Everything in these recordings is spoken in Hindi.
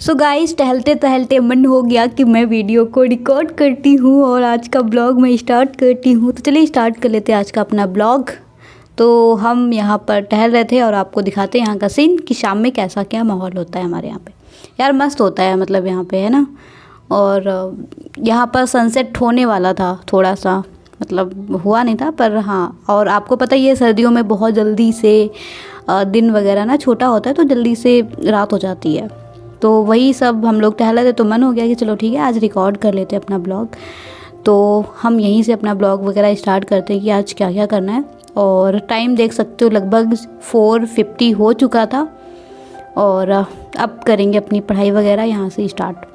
सो गाइस, टहलते टहलते मन हो गया कि मैं वीडियो को रिकॉर्ड करती हूँ और आज का ब्लॉग मैं स्टार्ट करती हूँ। तो चलिए स्टार्ट कर लेते हैं आज का अपना ब्लॉग। तो हम यहाँ पर टहल रहे थे और आपको दिखाते हैं यहाँ का सीन कि शाम में कैसा क्या माहौल होता है हमारे यहाँ पे। यार मस्त होता है, मतलब यहाँ पे है ना। और यहाँ पर सनसेट होने वाला था, थोड़ा सा मतलब हुआ नहीं था, पर हाँ। और आपको पता ही है सर्दियों में बहुत जल्दी से दिन वगैरह ना छोटा होता है, तो जल्दी से रात हो जाती है। तो वही सब हम लोग टहल रहे थे, तो मन हो गया कि चलो ठीक है आज रिकॉर्ड कर लेते हैं अपना ब्लॉग। तो हम यहीं से अपना ब्लॉग वगैरह स्टार्ट करते हैं कि आज क्या क्या करना है। और टाइम देख सकते हो, लगभग 4:50 हो चुका था और अब करेंगे अपनी पढ़ाई वगैरह यहाँ से स्टार्ट।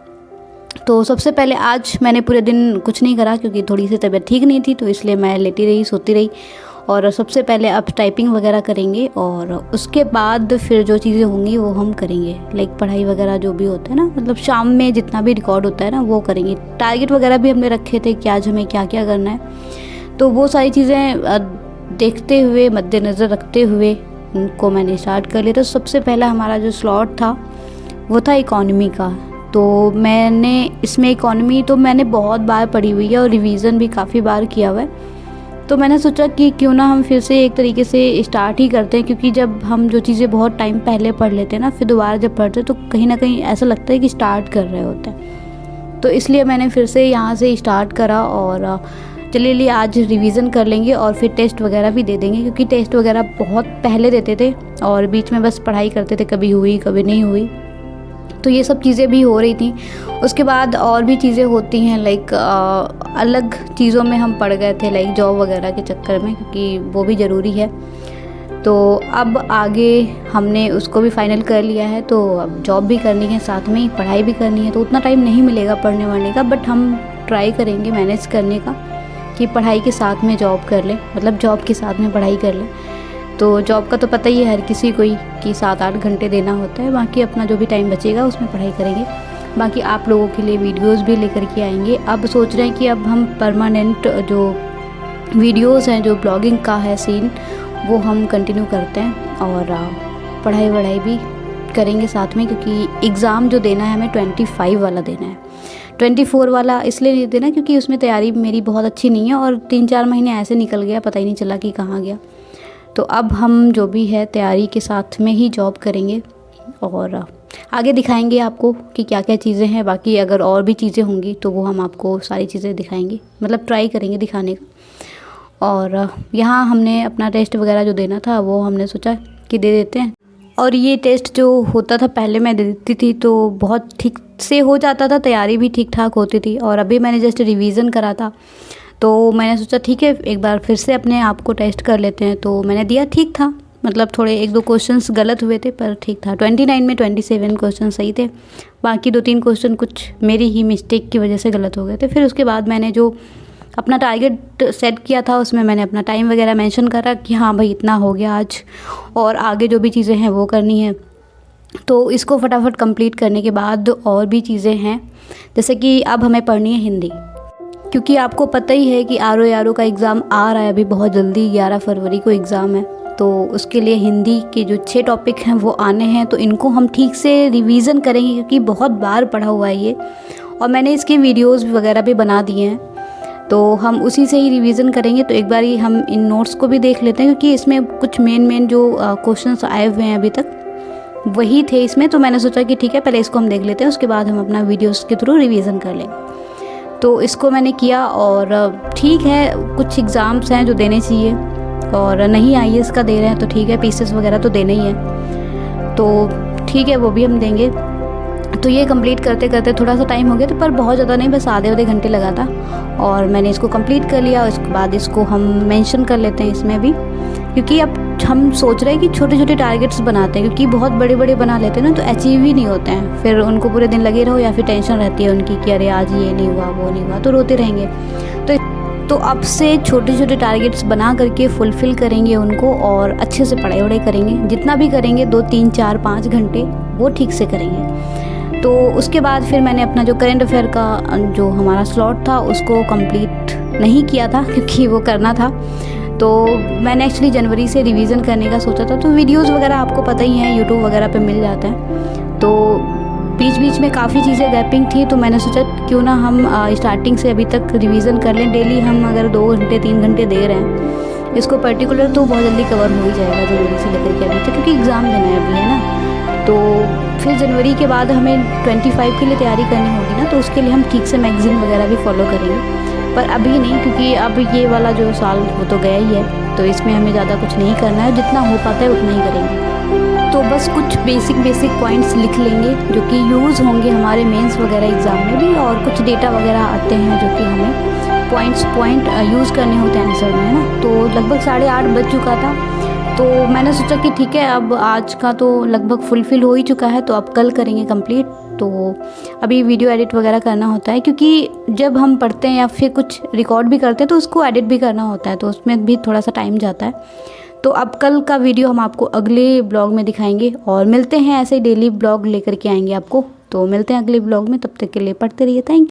तो सबसे पहले आज मैंने पूरे दिन कुछ नहीं करा क्योंकि थोड़ी सी तबीयत ठीक नहीं थी, तो इसलिए मैं लेटी रही, सोती रही। और सबसे पहले अब टाइपिंग वगैरह करेंगे और उसके बाद फिर जो चीज़ें होंगी वो हम करेंगे, लाइक पढ़ाई वगैरह जो भी होता है ना, मतलब शाम में जितना भी रिकॉर्ड होता है ना वो करेंगे। टारगेट वगैरह भी हमने रखे थे कि आज हमें क्या क्या करना है, तो वो सारी चीज़ें देखते हुए, मद्देनज़र रखते हुए उनको मैंने स्टार्ट कर लिया। तो सबसे पहला हमारा जो स्लॉट था वो था इकॉनमी का। तो मैंने इसमें इकॉनमी तो मैंने बहुत बार पढ़ी हुई है और रिवीज़न भी काफ़ी बार किया हुआ है। तो मैंने सोचा कि क्यों ना हम फिर से एक तरीके से स्टार्ट ही करते हैं, क्योंकि जब हम जो चीज़ें बहुत टाइम पहले पढ़ लेते हैं ना, फिर दोबारा जब पढ़ते हैं तो कहीं ना कहीं ऐसा लगता है कि स्टार्ट कर रहे होते हैं। तो इसलिए मैंने फिर से यहाँ से स्टार्ट करा और चलिए आज रिवीज़न कर लेंगे और फिर टेस्ट वगैरह भी दे देंगे, क्योंकि टेस्ट वगैरह बहुत पहले देते थे और बीच में बस पढ़ाई करते थे, कभी हुई कभी नहीं हुई। तो ये सब चीज़ें भी हो रही थी। उसके बाद और भी चीज़ें होती हैं, लाइक अलग चीज़ों में हम पड़ गए थे, लाइक जॉब वगैरह के चक्कर में, क्योंकि वो भी ज़रूरी है। तो अब आगे हमने उसको भी फाइनल कर लिया है, तो अब जॉब भी करनी है, साथ में ही पढ़ाई भी करनी है। तो उतना टाइम नहीं मिलेगा पढ़ने वढ़ने का, बट हम ट्राई करेंगे मैनेज करने का कि पढ़ाई के साथ में जॉब कर लें, मतलब जॉब के साथ में पढ़ाई कर लें। तो जॉब का तो पता ही है हर किसी को ही कि 7-8 घंटे देना होता है, बाकी अपना जो भी टाइम बचेगा उसमें पढ़ाई करेंगे। बाकी आप लोगों के लिए वीडियोस भी लेकर के आएंगे। अब सोच रहे हैं कि अब हम परमानेंट जो वीडियोस हैं, जो ब्लॉगिंग का है सीन, वो हम कंटिन्यू करते हैं और पढ़ाई वढ़ाई भी करेंगे साथ में, क्योंकि एग्ज़ाम जो देना है हमें 25 वाला देना है। 24 वाला इसलिए नहीं देना क्योंकि उसमें तैयारी मेरी बहुत अच्छी नहीं है और 3-4 महीने ऐसे निकल गया, पता ही नहीं चला कि कहाँ गया। तो अब हम जो भी है तैयारी के साथ में ही जॉब करेंगे और आगे दिखाएंगे आपको कि क्या क्या चीज़ें हैं। बाकी अगर और भी चीज़ें होंगी तो वो हम आपको सारी चीज़ें दिखाएंगे, मतलब ट्राई करेंगे दिखाने का। और यहाँ हमने अपना टेस्ट वगैरह जो देना था वो हमने सोचा कि दे देते हैं। और ये टेस्ट जो होता था पहले मैं दे देती थी तो बहुत ठीक से हो जाता था, तैयारी भी ठीक ठाक होती थी। और अभी मैंने जस्ट रिवीज़न करा था, तो मैंने सोचा ठीक है एक बार फिर से अपने आप को टेस्ट कर लेते हैं। तो मैंने दिया, ठीक था, मतलब थोड़े 1-2 क्वेश्चंस गलत हुए थे पर ठीक था। 29 में 27 क्वेश्चन सही थे, बाकी 2-3 क्वेश्चन कुछ मेरी ही मिस्टेक की वजह से गलत हो गए थे। फिर उसके बाद मैंने जो अपना टारगेट सेट किया था उसमें मैंने अपना टाइम वगैरह मेंशन करा कि हाँ भाई इतना हो गया आज, और आगे जो भी चीज़ें हैं वो करनी है। तो इसको फटाफट कंप्लीट करने के बाद और भी चीज़ें हैं, जैसे कि अब हमें पढ़नी है हिंदी, क्योंकि आपको पता ही है कि RO का एग्ज़ाम आ रहा है अभी बहुत जल्दी, 11 फरवरी को एग्ज़ाम है। तो उसके लिए हिंदी के जो 6 टॉपिक हैं वो आने हैं, तो इनको हम ठीक से रिवीज़न करेंगे क्योंकि बहुत बार पढ़ा हुआ है ये, और मैंने इसके वीडियोस वगैरह भी बना दिए हैं, तो हम उसी से ही रिवीज़न करेंगे। तो एक बार ही हम इन नोट्स को भी देख लेते हैं, क्योंकि इसमें कुछ मेन जो क्वेश्चंस आए हुए हैं अभी तक वही थे इसमें। तो मैंने सोचा कि ठीक है पहले इसको हम देख लेते हैं, उसके बाद हम अपना वीडियोज़ के थ्रू रिवीज़न कर लेंगे। तो इसको मैंने किया और ठीक है, कुछ एग्ज़ाम्स हैं जो देने चाहिए और नहीं IAS का दे रहे हैं तो ठीक है, पीसेस वगैरह तो देने ही है, तो ठीक है वो भी हम देंगे। तो ये कंप्लीट करते करते थोड़ा सा टाइम हो गया, तो पर बहुत ज़्यादा नहीं, बस आधे घंटे लगा था और मैंने इसको कंप्लीट कर लिया। उसके बाद इसको हम मेंशन कर लेते हैं इसमें भी, क्योंकि अब हम सोच रहे हैं कि छोटे छोटे टारगेट्स बनाते हैं, क्योंकि बहुत बड़े बड़े बना लेते हैं ना तो अचीव ही नहीं होते हैं, फिर उनको पूरे दिन लगे रहो या फिर टेंशन रहती है उनकी कि अरे आज ये नहीं हुआ वो नहीं हुआ, तो रोते रहेंगे। तो अब से छोटे छोटे टारगेट्स बना करके फुलफ़िल करेंगे उनको और अच्छे से पढ़ाई वढ़ाई करेंगे, जितना भी करेंगे 2-3-4-5 घंटे वो ठीक से करेंगे। तो उसके बाद फिर मैंने अपना जो करेंट अफेयर का जो हमारा स्लॉट था उसको कंप्लीट नहीं किया था, क्योंकि वो करना था। तो मैंने एक्चुअली जनवरी से रिवीज़न करने का सोचा था। तो वीडियोस वगैरह आपको पता ही हैं यूट्यूब वगैरह पे मिल जाता है, तो बीच बीच में काफ़ी चीज़ें गैपिंग थी, तो मैंने सोचा क्यों ना हम स्टार्टिंग से अभी तक रिवीजन कर लें। डेली हम अगर 2 घंटे 3 घंटे दे रहे हैं इसको पर्टिकुलर, तो बहुत जल्दी कवर हो ही जाएगा जनवरी से लेकर के अभी तक, क्योंकि एग्ज़ाम देना है अभी, है ना। तो फिर जनवरी के बाद हमें 25 के लिए तैयारी करनी होगी ना, तो उसके लिए हम ठीक से मैगज़ीन वगैरह भी फॉलो करेंगे, पर अभी नहीं, क्योंकि अब ये वाला जो साल वो तो गया ही है, तो इसमें हमें ज़्यादा कुछ नहीं करना है, जितना हो पाता है उतना ही करेंगे। तो बस कुछ बेसिक पॉइंट्स लिख लेंगे जो कि यूज़ होंगे हमारे मेंस वगैरह एग्ज़ाम में भी, और कुछ डेटा वगैरह आते हैं जो कि हमें पॉइंट यूज़ करने होते हैं आंसर में, है ना। तो लगभग 8:30 बज चुका था, तो मैंने सोचा कि ठीक है, अब आज का तो लगभग फुलफ़िल हो ही चुका है, तो अब कल करेंगे कंप्लीट। तो अभी वीडियो एडिट वगैरह करना होता है, क्योंकि जब हम पढ़ते हैं या फिर कुछ रिकॉर्ड भी करते हैं तो उसको एडिट भी करना होता है, तो उसमें भी थोड़ा सा टाइम जाता है। तो अब कल का वीडियो हम आपको अगले ब्लॉग में दिखाएंगे, और मिलते हैं ऐसे डेली ब्लॉग लेकर के आएंगे आपको। तो मिलते हैं अगले ब्लॉग में, तब तक के लिए पढ़ते रहिए। Thank you.